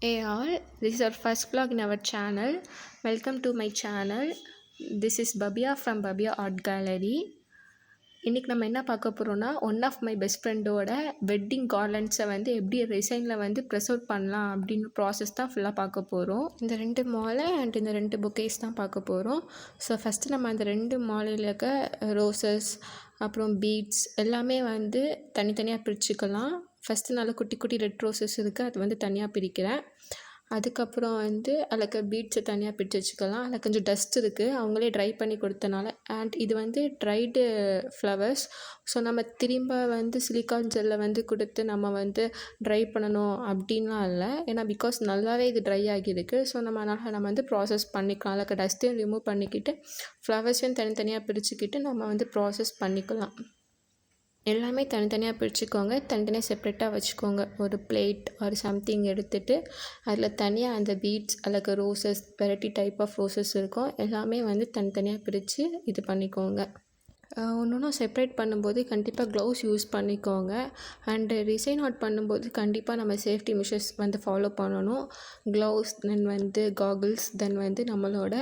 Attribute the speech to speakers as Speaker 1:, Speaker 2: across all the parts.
Speaker 1: Hey all, this is our first vlog in our channel. Welcome to my channel. This is Babia from Babia Art Gallery. இன்றைக்கி நம்ம என்ன பார்க்க போகிறோன்னா one of my best ஃப்ரெண்டோட wedding கார்லண்ட்ஸை வந்து எப்படி டிசைனில் வந்து ப்ரெசெர்வ் பண்ணலாம் அப்படின்னு ப்ராசஸ் தான் ஃபுல்லாக பார்க்க போகிறோம். இந்த 2 மாலை அண்ட் இந்த 2 பொக்கேஸ் தான் பார்க்க போகிறோம். ஸோ ஃபஸ்ட்டு நம்ம அந்த 2 மாலையில் இருக்க ரோசஸ் அப்புறம் பீட்ஸ் எல்லாமே வந்து தனித்தனியாக பிரிச்சுக்கலாம். ஃபஸ்ட்டு நல்லா குட்டி குட்டி ரெட் ரோசஸ் இருக்குது, அது வந்து தனியாக பிரிக்கிறேன். அதுக்கப்புறம் வந்து அதில் பீட்ஸை தனியாக பிரித்து வச்சுக்கலாம். அதில் கொஞ்சம் டஸ்ட் இருக்குது, அவங்களே ட்ரை பண்ணி கொடுத்தனால. அண்ட் இது வந்து ட்ரைடு ஃப்ளவர்ஸ். ஸோ நம்ம திரும்ப வந்து சிலிக்கான் ஜெல்லை வந்து கொடுத்து நம்ம வந்து ட்ரை பண்ணணும் அப்படின்லாம் இல்லை. ஏன்னா பிகாஸ் நல்லாவே இது ட்ரை ஆகியிருக்கு. ஸோ நம்ம வந்து ப்ராசஸ் பண்ணிக்கலாம். அதில் டஸ்ட்டையும் ரிமூவ் பண்ணிக்கிட்டு ஃப்ளவர்ஸையும் தனித்தனியாக பிரிச்சுக்கிட்டு நம்ம வந்து ப்ராசஸ் பண்ணிக்கலாம். எல்லாமே தனித்தனியாக பிரிச்சுக்கோங்க, தனித்தனியாக செப்ரேட்டாக வச்சுக்கோங்க. ஒரு பிளேட் ஆர் சம்திங் எடுத்துகிட்டு அதில் தனியாக அந்த பீட்ஸ் அல்லது roses variety type of roses இருக்கும், எல்லாமே வந்து தனித்தனியாக பிரித்து இது பண்ணிக்கோங்க. ஒன்று செப்ரேட் பண்ணும்போது கண்டிப்பாக க்ளவுஸ் யூஸ் பண்ணிக்கோங்க. அண்டு டிசைன் ஆர்ட் பண்ணும்போது கண்டிப்பாக நம்ம சேஃப்டி மெஷர்ஸ் வந்து ஃபாலோ பண்ணணும். க்ளவுஸ், தென் வந்து காகுல்ஸ், தென் வந்து நம்மளோட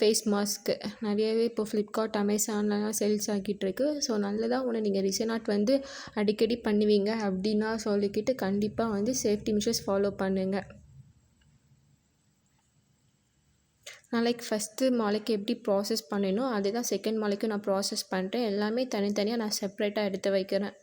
Speaker 1: ஃபேஸ் மாஸ்க்கு நிறையவே இப்போ ஃப்ளிப்கார்ட், அமேசான்லாம் சேல்ஸ் ஆகிட்டுருக்கு. ஸோ நல்லதாக ஒன்று நீங்கள் டிசைன் ஆர்ட் வந்து அடிக்கடி பண்ணுவீங்க அப்படின்னா சொல்லிக்கிட்டு கண்டிப்பாக வந்து சேஃப்டி மெஷர்ஸ் ஃபாலோ பண்ணுங்கள். நான் ஃபஸ்ட்டு மாலைக்கு எப்படி ப்ராசஸ் பண்ணினோ அதே தான் செகண்ட் மாலைக்கும் நான் ப்ராசஸ் பண்ணிட்டேன். எல்லாமே தனித்தனியாக நான் செப்ரேட்டாக எடுத்து வைக்கிறேன்.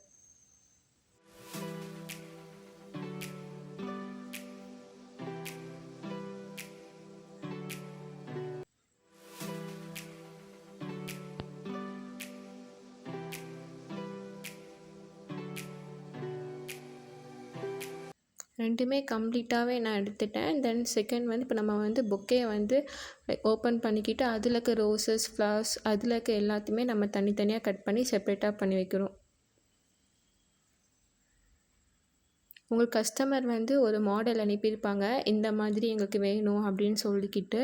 Speaker 1: ரெண்டுமே கம்ப்ளீட்டாகவே நான் எடுத்துட்டேன். தென் செகண்ட் வந்து இப்போ நம்ம வந்து பொக்கே வந்து ஓப்பன் பண்ணிக்கிட்டு அதில் இருக்க ரோசஸ், ஃப்ளவர்ஸ் அதில் இருக்க எல்லாத்தையுமே நம்ம தனித்தனியாக கட் பண்ணி செப்ரேட்டாக பண்ணி வைக்கிறோம். உங்களுக்கு கஸ்டமர் வந்து ஒரு மாடல் அனுப்பியிருப்பாங்க, இந்த மாதிரி எங்களுக்கு வேணும் அப்படின்னு சொல்லிக்கிட்டு.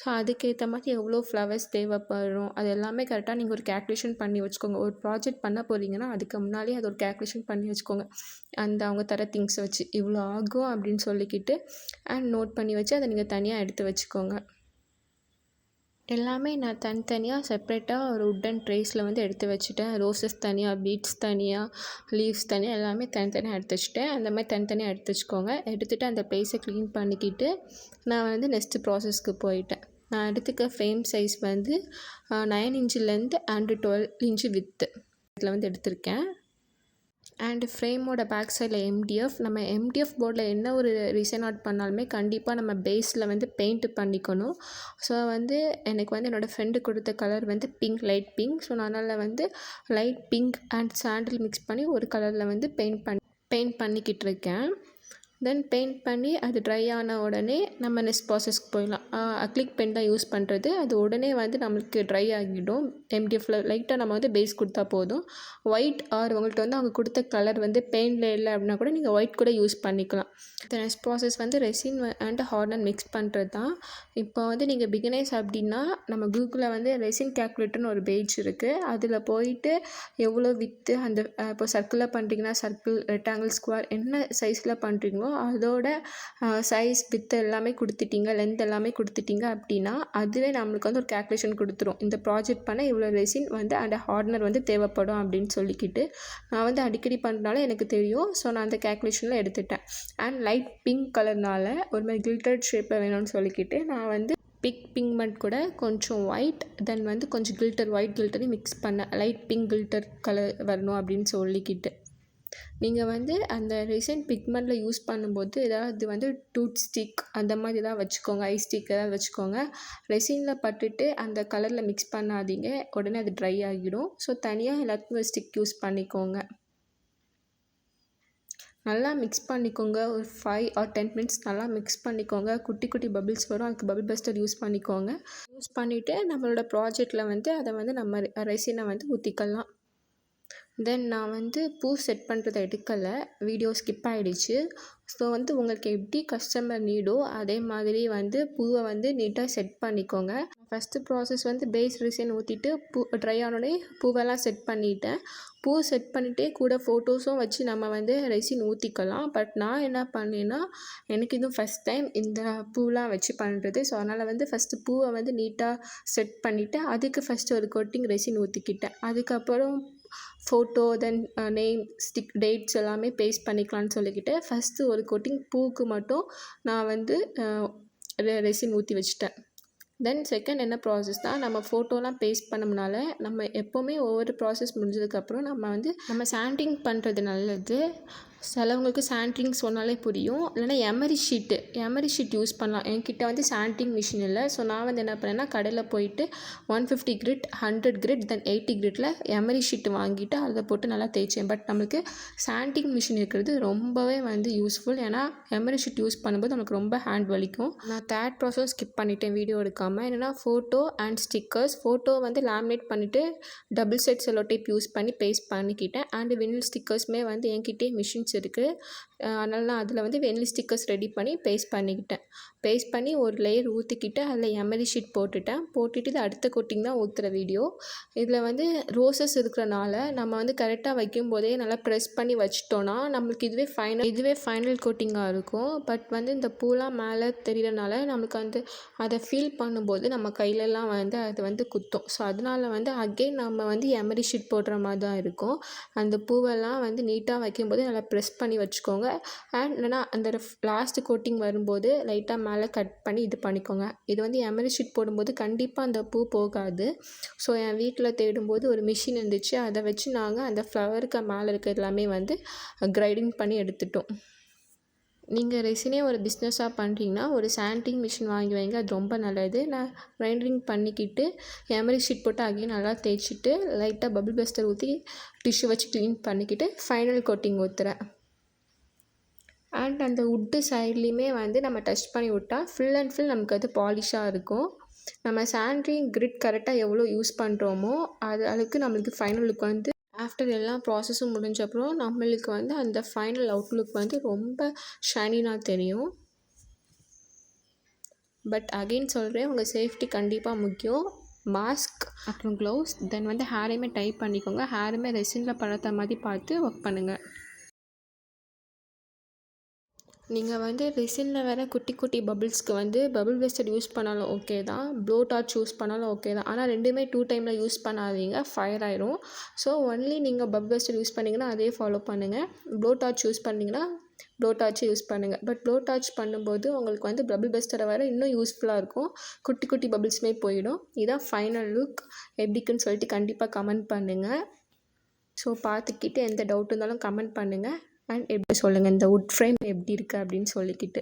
Speaker 1: ஸோ அதுக்கேற்ற மாதிரி எவ்வளோ ஃப்ளவர்ஸ் தேவைப்படும் அது எல்லாமே கரெக்டாக நீங்கள் ஒரு கேல்குலேஷன் பண்ணி வச்சுக்கோங்க. ஒரு ப்ராஜெக்ட் பண்ண போகிறீங்கன்னா அதுக்கு முன்னாடியே அது ஒரு கேல்குலேஷன் பண்ணி வச்சுக்கோங்க. அந்த அவங்க தர திங்ஸை வச்சு இவ்வளோ ஆகும் அப்படின்னு சொல்லிக்கிட்டு அண்ட் நோட் பண்ணி வச்சு அதை நீங்கள் தனியாக எடுத்து வச்சுக்கோங்க. எல்லாமே நான் தனித்தனியாக செப்ரேட்டாக ஒரு உட்டன் ட்ரேஸில் வந்து எடுத்து வச்சுட்டேன். ரோசஸ் தனியாக, பீட்ஸ் தனியாக, லீவ்ஸ் தனியாக, எல்லாமே தனித்தனியாக எடுத்து வச்சுட்டேன். அந்த மாதிரி தனித்தனியாக எடுத்து வச்சுக்கோங்க. எடுத்துகிட்டு அந்த ப்ளேஸை க்ளீன் பண்ணிக்கிட்டு நான் வந்து நெக்ஸ்ட்டு ப்ராசஸ்க்கு போயிட்டேன். நான் எடுத்துக்க ஃப்ரேம் சைஸ் வந்து 9 இன்ச்சிலேருந்து அண்டு 12 இன்ச்சு வித்து இதில் வந்து எடுத்திருக்கேன். அண்டு ஃப்ரேமோட பேக் சைடில் எம்டிஎஃப். நம்ம எம்டிஎஃப் போர்டில் என்ன ஒரு டிசைன் ஆர்ட் பண்ணாலுமே கண்டிப்பாக நம்ம பேஸில் வந்து பெயிண்ட் பண்ணிக்கணும். ஸோ வந்து எனக்கு வந்து என்னோடய ஃப்ரெண்டு கொடுத்த கலர் வந்து பிங்க், லைட் பிங்க். ஸோ நான் அதனால் வந்து light pink and sandal mix பண்ணி ஒரு கலரில் வந்து பெயிண்ட் பண்ணிக்கிட்டு இருக்கேன். தென் பெயிண்ட் பண்ணி அது ட்ரை ஆன உடனே நம்ம நெக்ஸ்ட் ப்ராசஸ்க்கு போயிடலாம். அக்ரிலிக் பெயிண்ட் தான் யூஸ் பண்ணுறது. அது உடனே வந்து நம்மளுக்கு ட்ரை ஆகிடும். எம்டிஎஃப்ல லைட்டாக நம்ம வந்து பேஸ் கொடுத்தா போதும். ஒயிட் ஆர் உங்கள்கிட்ட வந்து அவங்க கொடுத்த கலர் வந்து பெயிண்டில் இல்லை அப்படின்னா கூட நீங்கள் ஒயிட் கூட யூஸ் பண்ணிக்கலாம். நெக்ஸ்ட் ப்ராசஸ் வந்து ரெசின் அண்ட் ஹார்ட்னர் மிக்ஸ் பண்ணுறது தான். இப்போ வந்து நீங்கள் பிகினர்ஸ் அப்படின்னா நம்ம கூகுளில் வந்து ரெசின் கேல்குலேட்டர்னு ஒரு பேஜ் இருக்குது. அதில் போயிட்டு எவ்வளோ வித்து அந்த இப்போ சர்க்கிளில் பண்ணுறீங்கன்னா சர்க்கிள், ரெக்டாங்கிள், ஸ்கொயர் என்ன சைஸில் பண்ணுறீங்களோ அதோட சைஸ், வித்து எல்லாமே கொடுத்துட்டிங்க, லென்த் எல்லாமே கொடுத்துட்டிங்க அப்படின்னா அதுவே நம்மளுக்கு வந்து ஒரு கேல்குலேஷன் கொடுத்துரும். இந்த ப்ராஜெக்ட் பண்ண இவ்வளோ ரெசின் வந்து அண்ட் ஹார்ட்னர் வந்து தேவைப்படும் அப்படின்னு சொல்லிக்கிட்டு நான் வந்து அடிக்கடி பண்ணுறதுனால எனக்கு தெரியும். ஸோ நான் அந்த கேல்குலேஷனில் எடுத்துட்டேன். அண்ட் லைட் பிங்க் கலர்னால் ஒரு மாதிரி கில்டர்ட் ஷேப்பில் வேணும்னு சொல்லிக்கிட்டு நான் வந்து பிக்மெண்ட் கூட கொஞ்சம் ஒயிட், தென் வந்து கொஞ்சம் ஒயிட் கில்டரையும் மிக்ஸ் பண்ணேன். லைட் பிங்க் கில்டர் கலர் வரணும் அப்படின்னு சொல்லிக்கிட்டு நீங்கள் வந்து அந்த ரெசின் பிக்மெண்ட்டில் யூஸ் பண்ணும்போது ஏதாவது வந்து டூத் ஸ்டிக் அந்த மாதிரி ஏதாவது வச்சுக்கோங்க, ஐ ஸ்டிக் ஏதாவது வச்சுக்கோங்க. ரெசினில் பட்டுட்டு அந்த கலரில் மிக்ஸ் பண்ணாதீங்க, உடனே அது ட்ரை ஆகிடும். ஸோ தனியாக எல்லாத்துக்கும் ஸ்டிக் யூஸ் பண்ணிக்கோங்க. நல்லா மிக்ஸ் பண்ணிக்கோங்க. ஒரு 5 or 10 மினிட்ஸ் நல்லா மிக்ஸ் பண்ணிக்கோங்க. குட்டி குட்டி பபிள்ஸ் வரும், அதுக்கு பபிள் பஸ்டர் யூஸ் பண்ணிக்கோங்க. யூஸ் பண்ணிவிட்டு நம்மளோட ப்ராஜெக்டில் வந்து அதை வந்து நம்ம ரெசினை வந்து ஊற்றிக்கலாம். தென் நான் வந்து பூ செட் பண்ணுறத எடுக்கலை, வீடியோ ஸ்கிப் ஆகிடுச்சு. ஸோ வந்து உங்களுக்கு எப்படி கஸ்டமர் நீடோ அதே மாதிரி வந்து பூவை வந்து நீட்டாக செட் பண்ணிக்கோங்க. ஃபஸ்ட்டு ப்ராசஸ் வந்து பேஸ் ரெசின் ஊற்றிட்டு பூ ட்ரை ஆனோடனே பூவெல்லாம் செட் பண்ணிட்டேன். பூ செட் பண்ணிவிட்டு கூட ஃபோட்டோஸும் வச்சு நம்ம வந்து ரெசின் ஊற்றிக்கலாம். பட் நான் என்ன பண்ணேன்னா, எனக்கு இதுவும் ஃபஸ்ட் டைம் இந்த பூலாம் வச்சு பண்ணுறது. ஸோ அதனால் வந்து ஃபஸ்ட்டு பூவை வந்து நீட்டாக செட் பண்ணிவிட்டு அதுக்கு ஃபஸ்ட்டு ஒரு கோட்டிங் ரெசின் ஊற்றிக்கிட்டேன். அதுக்கப்புறம் photo then name stick dates எல்லாமே பேஸ்ட் பண்ணிக்கலான்னு சொல்லிக்கிட்டு ஃபஸ்ட்டு ஒரு கோட்டிங் பூவுக்கு மட்டும் நான் வந்து ரெசின் ஊற்றி வச்சுட்டேன். தென் செகண்ட் என்ன ப்ராசஸ்னால், நம்ம ஃபோட்டோலாம் பேஸ்ட் பண்ணோம்னால நம்ம எப்போவுமே ஒவ்வொரு ப்ராசஸ் முடிஞ்சதுக்கப்புறம் நம்ம சாண்டிங் பண்ணுறது நல்லது. சிலவங்களுக்கு சாண்டிங் சொன்னாலே புரியும். இல்லைனா எமரி ஷீட் யூஸ் பண்ணலாம். என்கிட்ட வந்து சாண்டிங் மிஷின் இல்லை. ஸோ நான் வந்து என்ன பண்ணேன்னா, கடையில் போயிட்டு 150 கிரிட் 100 கிரிட் தென் 80 கிரிட்டில் எமரி ஷீட் வாங்கிட்டு அதை போட்டு நல்லா தேய்ச்சேன். பட் நம்மளுக்கு சாண்டிங் மிஷின் இருக்கிறது ரொம்பவே வந்து யூஸ்ஃபுல். ஏன்னா எமரி ஷீட் யூஸ் பண்ணும்போது நமக்கு ரொம்ப ஹேண்ட் வலிக்கும். நான் தேர்ட் ப்ராசஸ் ஸ்கிப் பண்ணிட்டேன் வீடியோ எடுக்காமல். என்னென்னா ஃபோட்டோ அண்ட் ஸ்டிக்கர்ஸ். ஃபோட்டோ வந்து லேமினேட் பண்ணிவிட்டு double side cello tape use பண்ணி பேஸ்ட் பண்ணிக்கிட்டேன். அண்ட் வினில் ஸ்டிக்கர்ஸுமே வந்து என்கிட்டே மிஷின்ஸ் இருக்குது. அதனால் நான் அதில் வந்து வெனில் ஸ்டிக்கர்ஸ் ரெடி பண்ணி பேஸ்ட் பண்ணிக்கிட்டேன். பேஸ்ட் பண்ணி ஒரு லேயர் ஊற்றிக்கிட்டு அதில் எமரி ஷீட் போட்டுட்டு இது அடுத்த கோட்டிங் தான் ஊற்றுற வீடியோ. இதில் வந்து ரோசஸ் இருக்கிறனால நம்ம வந்து கரெக்டாக வைக்கும்போதே நல்லா ப்ரெஸ் பண்ணி வச்சிட்டோன்னா நம்மளுக்கு இதுவே ஃபைனல் கோட்டிங்காக இருக்கும். பட் வந்து இந்த பூலாம் மேலே தெரியறனால நம்மளுக்கு வந்து அதை ஃபீல் பண்ணும்போது நம்ம கையிலலாம் வந்து அது வந்து குத்தும். ஸோ அதனால வந்து அகெயின் நம்ம வந்து எமரி ஷீட் போடுற மாதிரி தான் இருக்கும். அந்த பூவெல்லாம் வந்து நீட்டாக வைக்கும்போது நல்லா ப்ரெஸ் பண்ணி வச்சுக்கோங்க. அண்ட் இல்லைனா அந்த லாஸ்ட் கோட்டிங் வரும்போது லைட்டாக மேலே கட் பண்ணி இது பண்ணிக்கோங்க. இது வந்து எமரி ஷீட் போடும்போது கண்டிப்பாக அந்த பூ போகாது. ஸோ என் வீட்டில் தேடும்போது ஒரு மிஷின் இருந்துச்சு. அதை வச்சு நாங்கள் அந்த ஃப்ளவருக்கு மேலே இருக்கிறது எல்லாமே வந்து கிரைண்டிங் பண்ணி எடுத்துட்டோம். நீங்கள் ரெசினே ஒரு பிஸ்னஸாக பண்ணுறீங்கன்னா ஒரு சாண்டிங் மிஷின் வாங்கி வைங்க. அது ரொம்ப நல்லது. நான் கிரைண்டிங் பண்ணிக்கிட்டு எமரி ஷீட் போட்டு அகைன் நல்லா தேய்ச்சிட்டு லைட்டாக பபிள் பஸ்டர் ஊற்றி டிஷ்யூ வச்சு க்ளீன் பண்ணிக்கிட்டு ஃபைனல் கோட்டிங் ஊற்றுறேன். அண்ட் அந்த உட்டு சைட்லேயுமே வந்து நம்ம டச் பண்ணி விட்டால் ஃபுல் அண்ட் ஃபுல் நமக்கு அது பாலிஷாக இருக்கும். நம்ம சாண்டிங் கிரிட் கரெக்டாக எவ்வளோ யூஸ் பண்ணுறோமோ அதுக்கு நம்மளுக்கு ஃபைனல் லுக் வந்து ஆஃப்டர் எல்லா ப்ராசஸும் முடிஞ்சப்பறம் நம்மளுக்கு வந்து அந்த ஃபைனல் அவுட்லுக் வந்து ரொம்ப ஷைனிங்காக தெரியும். பட் அகெயின் சொல்கிறேன், உங்கள் சேஃப்டி கண்டிப்பாக முக்கியம். மாஸ்க் அப்புறம் க்ளவுஸ் தென் வந்து ஹேரையுமே டைப் பண்ணிக்கோங்க. ஹேருமே ரெசினில் படுற மாதிரி பார்த்து ஒர்க் பண்ணுங்கள். நீங்கள் வந்து ரெசினில் வேறு குட்டி குட்டி பபிள்ஸ்க்கு வந்து பபிள் பஸ்டர் யூஸ் பண்ணாலும் ஓகே தான், ப்ளோ டார்ச் யூஸ் பண்ணாலும் ஓகே தான். ஆனால் ரெண்டுமே 2 டைமில் யூஸ் பண்ணாதீங்க, ஃபயர் ஆயிரும். ஸோ ஒன்லி நீங்கள் பபிள் பஸ்டர் யூஸ் பண்ணிங்கன்னா அதே ஃபாலோ பண்ணுங்கள். ப்ளோ டார்ச் யூஸ் பண்ணிங்கன்னா ப்ளோ டார்ச்சை யூஸ் பண்ணுங்கள். பட் ப்ளோ டார்ச் பண்ணும்போது உங்களுக்கு வந்து பபிள் பஸ்டரை வர இன்னும் யூஸ்ஃபுல்லாக இருக்கும். குட்டி குட்டி பபிள்ஸுமே போயிடும். இதுதான் ஃபைனல் லுக். எப்படிக்குன்னு சொல்லிட்டு கண்டிப்பாக கமெண்ட் பண்ணுங்கள். ஸோ பார்த்துக்கிட்டு எந்த டவுட் இருந்தாலும் கமெண்ட் பண்ணுங்கள். அண்ட் எப்படி சொல்லுங்கள் இந்த வுட் ஃப்ரேம் எப்படி இருக்குது அப்படின்னு சொல்லிக்கிட்டு.